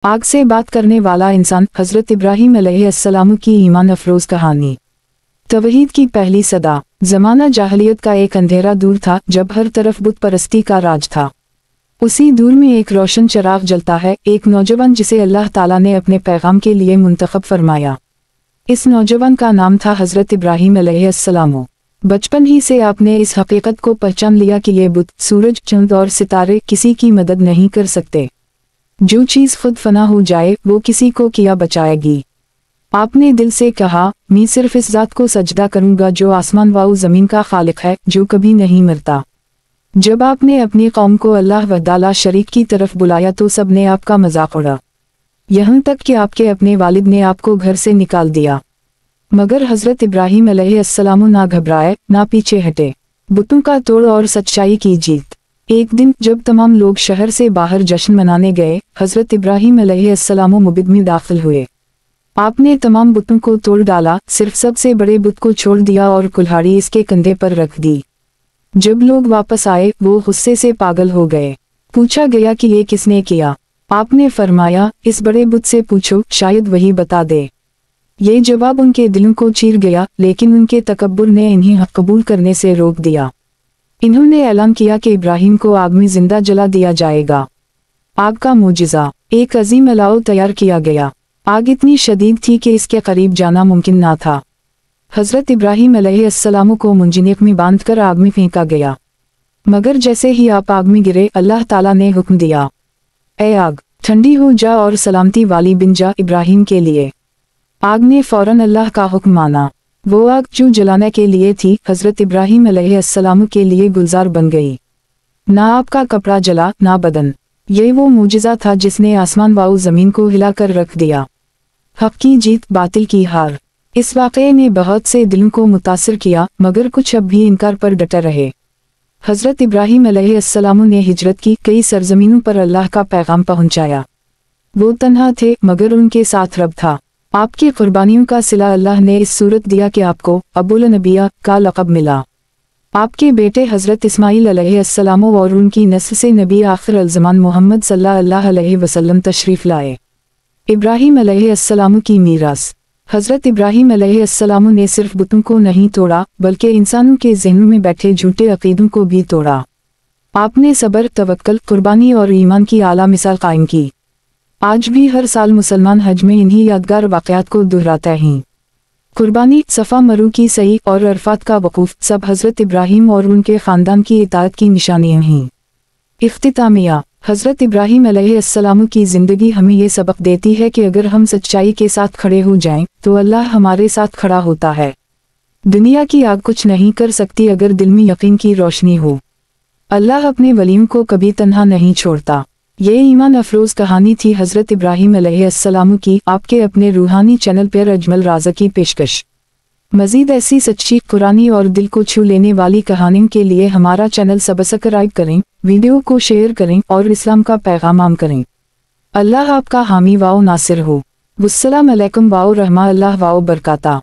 आग से बात करने वाला इंसान, हजरत इब्राहीम अलैहिस्सलाम की ईमान अफरोज कहानी। तवहीद की पहली सदा। जमाना जाहलियत का एक अंधेरा दूर था जब हर तरफ बुत परस्ती का राज था। उसी दूर में एक रोशन चिराग जलता है, एक नौजवान जिसे अल्लाह ताला ने अपने पैगाम के लिए मुंतखब फरमाया। इस नौजवान का नाम था हजरत इब्राहीम अलैहिस्सलाम। बचपन ही से आपने इस हकीकत को पहचान लिया कि ये बुत, सूरज, चंद और सितारे किसी की मदद नहीं कर सकते। जो चीज़ खुद फना हो जाए वो किसी को किया बचाएगी। आपने दिल से कहा, मैं सिर्फ इस ज़ात को सजदा करूंगा जो आसमान व ज़मीन का खालिक है, जो कभी नहीं मरता। जब आपने अपनी कौम को अल्लाह वहदा शरीक की तरफ बुलाया तो सब ने आपका मजाक उड़ा, यहाँ तक कि आपके अपने वालिद ने आपको घर से निकाल दिया। मगर हजरत इब्राहीम अलैहिस्सलाम ना घबराए, ना पीछे हटे। बुतों का तोड़ और सच्चाई की जीत। एक दिन जब तमाम लोग शहर से बाहर जश्न मनाने गए, हजरत इब्राहीम अलैहिस्सलाम मस्जिद में दाखिल हुए। आपने तमाम बुतों को तोड़ डाला, सिर्फ सबसे बड़े बुत को छोड़ दिया और कुल्हाड़ी इसके कंधे पर रख दी। जब लोग वापस आए वो गुस्से से पागल हो गए। पूछा गया कि ये किसने किया? आपने फरमाया, इस बड़े बुत से पूछो, शायद वही बता दे। ये जवाब उनके दिलों को चीर गया, लेकिन उनके तकब्बुर ने इन्हें हक कबूल करने से रोक दिया। इन्होंने ऐलान किया कि इब्राहीम को आग में जिंदा जला दिया जाएगा। आग का मोजिज़ा। एक अजीम अलाव तैयार किया गया। आग इतनी शदीद थी कि इसके करीब जाना मुमकिन ना था। हजरत इब्राहीम अलैहिस्सलाम को मुंजनिक में बांधकर आग में फेंका गया। मगर जैसे ही आप आग में गिरे, अल्लाह ताला ने हुक्म दिया, ए आग, ठंडी हो जा और सलामती वाली बिन जा इब्राहीम के लिए। आग ने फौरन अल्लाह का हुक्म माना। वो आग जो जलाने के लिए थी, हजरत इब्राहीम अलैहिस्सलाम के लिए गुलजार बन गई। ना आपका कपड़ा जला, ना बदन। ये वो मुजिज़ा था जिसने आसमान व ज़मीन को हिलाकर रख दिया। हक की जीत, बातिल की हार। इस वाक़े ने बहुत से दिलों को मुतासिर किया, मगर कुछ अब भी इनकार पर डटे रहे। हजरत इब्राहीम अलैहिस्सलाम ने हिजरत की, कई सरजमीनों पर अल्लाह का पैगाम पहुँचाया। वो तन्हा थे, मगर उनके साथ रब था। आपकी कुर्बानियों का सिला अल्लाह ने इस सूरत दिया कि आपको अबुल नबिया का लक़ब मिला। आपके बेटे हजरत इस्माइल अलैहिस्सलाम और उनकी नस्ल से नबी आखिर अल-ज़मान मोहम्मद सल्लल्लाहु अलैहि वसल्लम तशरीफ़ लाए। इब्राहीम अलैहिस्सलाम की मीरास। हजरत इब्राहीम अलैहिस्सलाम ने सिर्फ बुतों को नहीं तोड़ा, बल्कि इंसानों के ज़हनों में बैठे झूठे अक़ीदों को भी तोड़ा। आपने सब्र, तवक्कुल, कुर्बानी और ईमान की आला मिसाल कायम की। आज भी हर साल मुसलमान हज में इन्हीं यादगार वाक़यात को दोहराते हैं। कुर्बानी, सफ़ा मरू की सही और अरफात का वक़ूफ़, सब हजरत इब्राहीम और उनके ख़ानदान की इताअत की निशानियाँ हैं। इख्तितामिया। हजरत इब्राहीम अलैहिस्सलाम की ज़िंदगी हमें ये सबक देती है कि अगर हम सच्चाई के साथ खड़े हो जाएं, तो अल्लाह हमारे साथ खड़ा होता है। दुनिया की आग कुछ नहीं कर सकती अगर दिल में यकीन की रोशनी हो। अल्लाह अपने वलियों को कभी तन्हा नहीं छोड़ता। ये ईमान अफरोज कहानी थी हजरत इब्राहीम अलैहिस्सलाम की, आपके अपने रूहानी चैनल पर अजमल राजा की पेशकश। मज़ीद ऐसी सच्ची, कुरानी और दिल को छू लेने वाली कहानियों के लिए हमारा चैनल सब्सक्राइब करें, वीडियो को शेयर करें और इस्लाम का पैगाम आम करें। अल्लाह आपका हामी वाओ नासिर हो। वस्सलाम अलैकुम वाओ रहमा अल्लाह वाओ बरकाता।